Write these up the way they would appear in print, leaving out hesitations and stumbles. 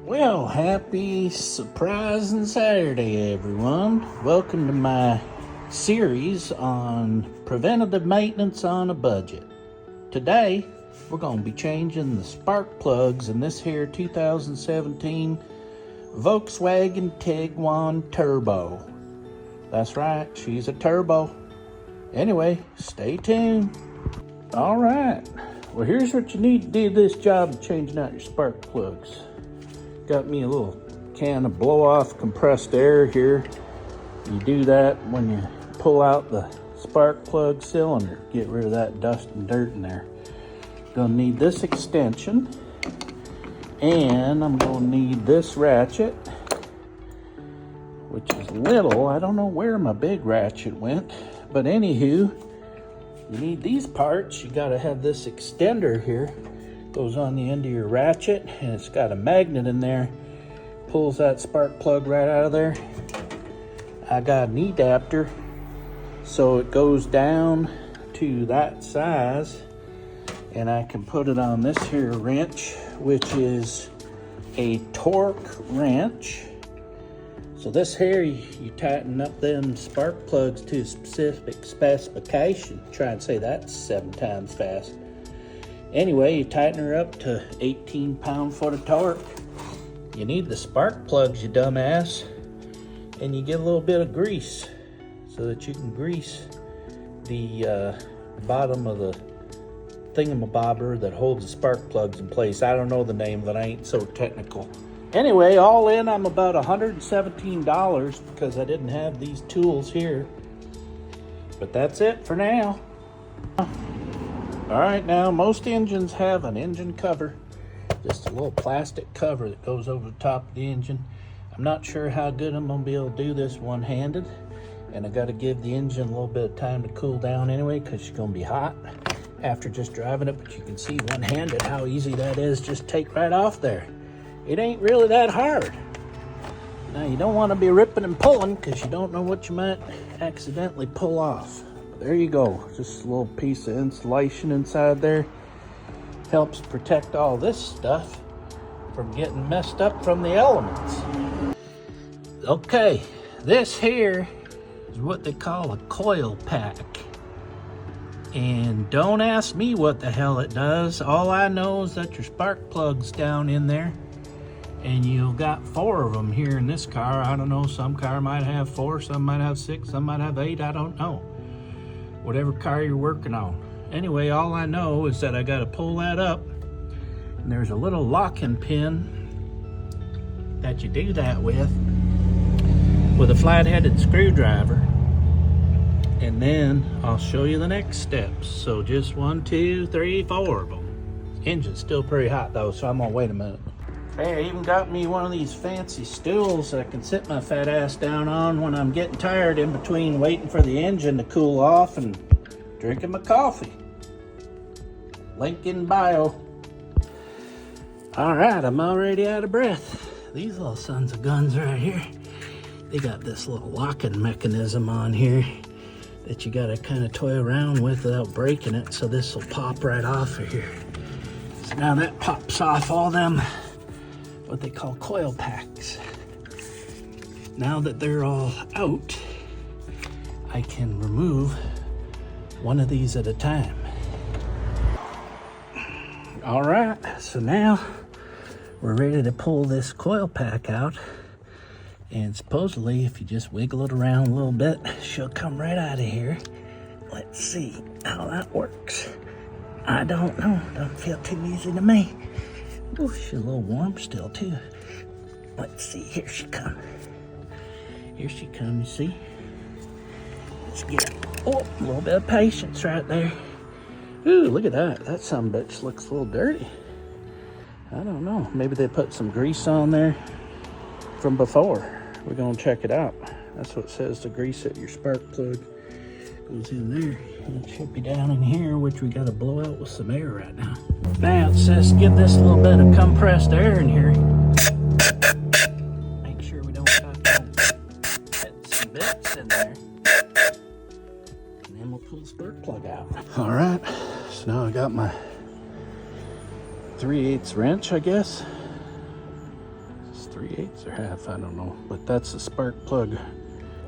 Well, happy surprising Saturday, everyone. Welcome to my series on preventative maintenance on a budget. Today, we're going to be changing the spark plugs in this here 2017 Volkswagen Tiguan Turbo. That's right, she's a turbo. Anyway, stay tuned. All right, well, here's what you need to do this job of changing out your spark plugs. Got me a little can of blow-off compressed air here. You do that when you pull out the spark plug cylinder. Get rid of that dust and dirt in there. Gonna need this extension, and I'm gonna need this ratchet, which is little. I don't know where my big ratchet went, but anywho, you need these parts. You gotta have this extender here. Goes on the end of your ratchet, and it's got a magnet in there. Pulls that spark plug right out of there. I got an adapter, so it goes down to that size, and I can put it on this here wrench, which is a torque wrench. So this here, you tighten up them spark plugs to a specific specification. Try and say that 7 times fast. Anyway, you tighten her up to 18 pound-foot of torque. You need the spark plugs, you dumbass. And you get a little bit of grease so that you can grease the bottom of the thingamabobber that holds the spark plugs in place. I don't know the name of it, I ain't so technical. Anyway, all in, I'm about $117 because I didn't have these tools here. But that's it for now. All right, now most engines have an engine cover, just a little plastic cover that goes over the top of the engine. I'm not sure how good I'm gonna be able to do this one-handed, and I gotta give the engine a little bit of time to cool down anyway, because she's gonna be hot after just driving it. But you can see one-handed how easy that is. Just take right off there. It ain't really that hard. Now you don't want to be ripping and pulling because you don't know what you might accidentally pull off. There you go, just a little piece of insulation inside there. Helps protect all this stuff from getting messed up from the elements. Okay, this here is what they call a coil pack. And don't ask me what the hell it does. All I know is that your spark plug's down in there. And you've got 4 of them here in this car. I don't know, some car might have 4, some might have 6, some might have 8, I don't know. Whatever car you're working on. Anyway, all I know is that I got to pull that up, and there's a little locking pin that you do that with a flat-headed screwdriver, and then I'll show you the next steps. So just 1, 2, 3, 4 of them. Engine's still pretty hot though, so I'm gonna wait a minute. Hey, I even got me one of these fancy stools I can sit my fat ass down on when I'm getting tired in between waiting for the engine to cool off and drinking my coffee. Link in bio. All right, I'm already out of breath. These little sons of guns right here, they got this little locking mechanism on here that you gotta kind of toy around with without breaking it, so this will pop right off of here. So now that pops off all them what they call coil packs. Now that they're all out, I can remove one of these at a time. All right, so now we're ready to pull this coil pack out, and supposedly if you just wiggle it around a little bit, she'll come right out of here. Let's see how that works. I don't know, doesn't feel too easy to me. Ooh, she's a little warm still too. Let's see, here she comes. Here she comes, you see? Let's get her. Oh, a little bit of patience right there. Ooh, look at that. That sumbitch looks a little dirty. I don't know, maybe they put some grease on there from before. We're gonna check it out. That's what it says to grease it. Your spark plug goes in there. It should be down in here, which we gotta blow out with some air right now. Now it says give this a little bit of compressed air in here. Make sure we don't got some bits in there. And then we'll pull the spark plug out. All right, so now I got my 3/8 wrench, I guess. it's 3/8 or half, I don't know. But that's the spark plug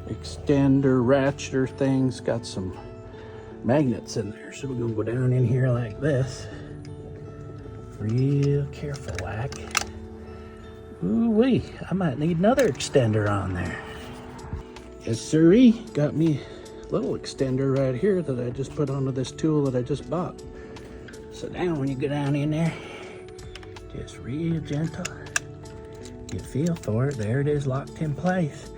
extender ratcheter thing's got some magnets in there. So we're gonna go down in here like this. Real careful like. Ooh-wee, I might need another extender on there. Yes, sirree, got me a little extender right here that I just put onto this tool that I just bought. So now when you go down in there, just real gentle. You feel for it, there it is locked in place.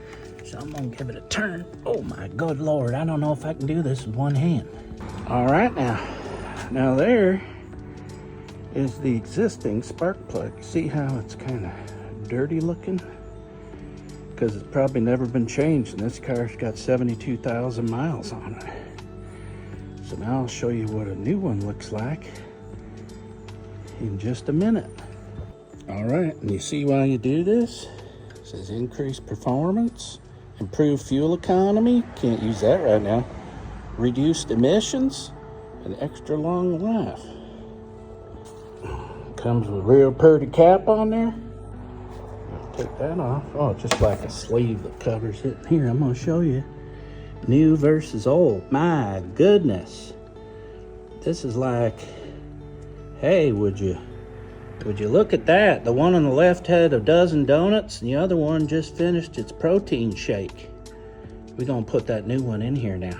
So I'm gonna give it a turn. Oh my good Lord, I don't know if I can do this with one hand. All right now there is the existing spark plug. See how it's kind of dirty looking? Because it's probably never been changed, and this car's got 72,000 miles on it. So now I'll show you what a new one looks like in just a minute. All right, and you see why you do this? It says increase performance, improve fuel economy, can't use that right now, reduced emissions, and extra long life. Comes with a real pretty cap on there. Take that off. Oh, just like a sleeve that covers it. Here, I'm gonna show you. New versus old. My goodness. This is like, hey, would you look at that? The one on the left had a dozen donuts, and the other one just finished its protein shake. We're gonna put that new one in here now.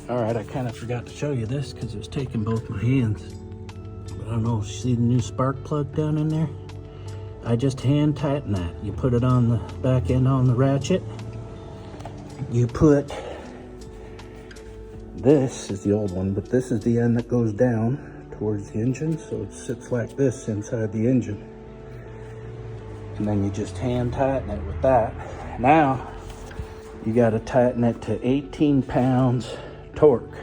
All right, I kind of forgot to show you this because it was taking both my hands. But I don't know if you see the new spark plug down in there? I just hand tighten that. You put it on the back end on the ratchet. You put, this is the old one, but this is the end that goes down towards the engine, so it sits like this inside the engine. And then you just hand tighten it with that. Now, you gotta tighten it to 18 pounds torque.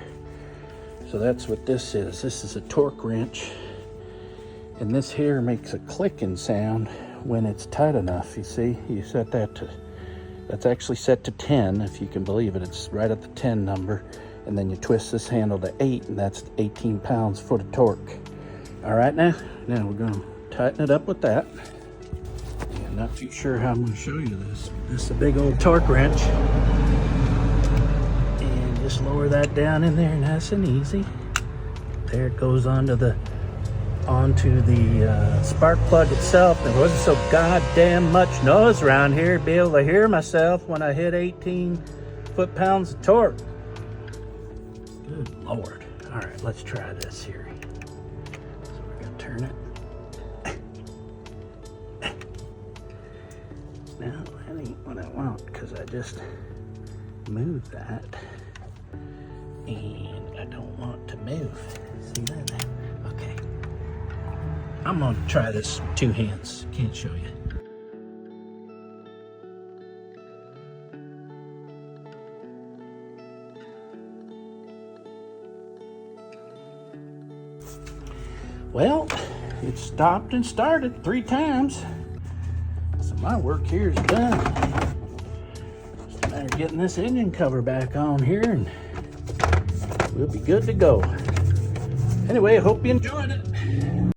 So that's what this is. This is a torque wrench. And this here makes a clicking sound when it's tight enough. You see, you set that to, that's actually set to 10, if you can believe it. It's right at the 10 number. And then you twist this handle to 8, and that's 18 pounds foot of torque. All right, now we're gonna tighten it up with that. I'm not too sure how I'm gonna show you this. This is a big old torque wrench. And just lower that down in there nice and easy. There it goes onto the spark plug itself. There wasn't so goddamn much noise around here to be able to hear myself when I hit 18 foot-pounds of torque. Good Lord. All right, let's try this here. So we're gonna turn it. Now, that ain't what I want because I just moved that. And I don't want to move. See that now? Okay. I'm gonna try this with two hands. Can't show you. Well, it stopped and started 3 times. So my work here is done. Just a matter of getting this engine cover back on here and we'll be good to go. Anyway, I hope you enjoyed it.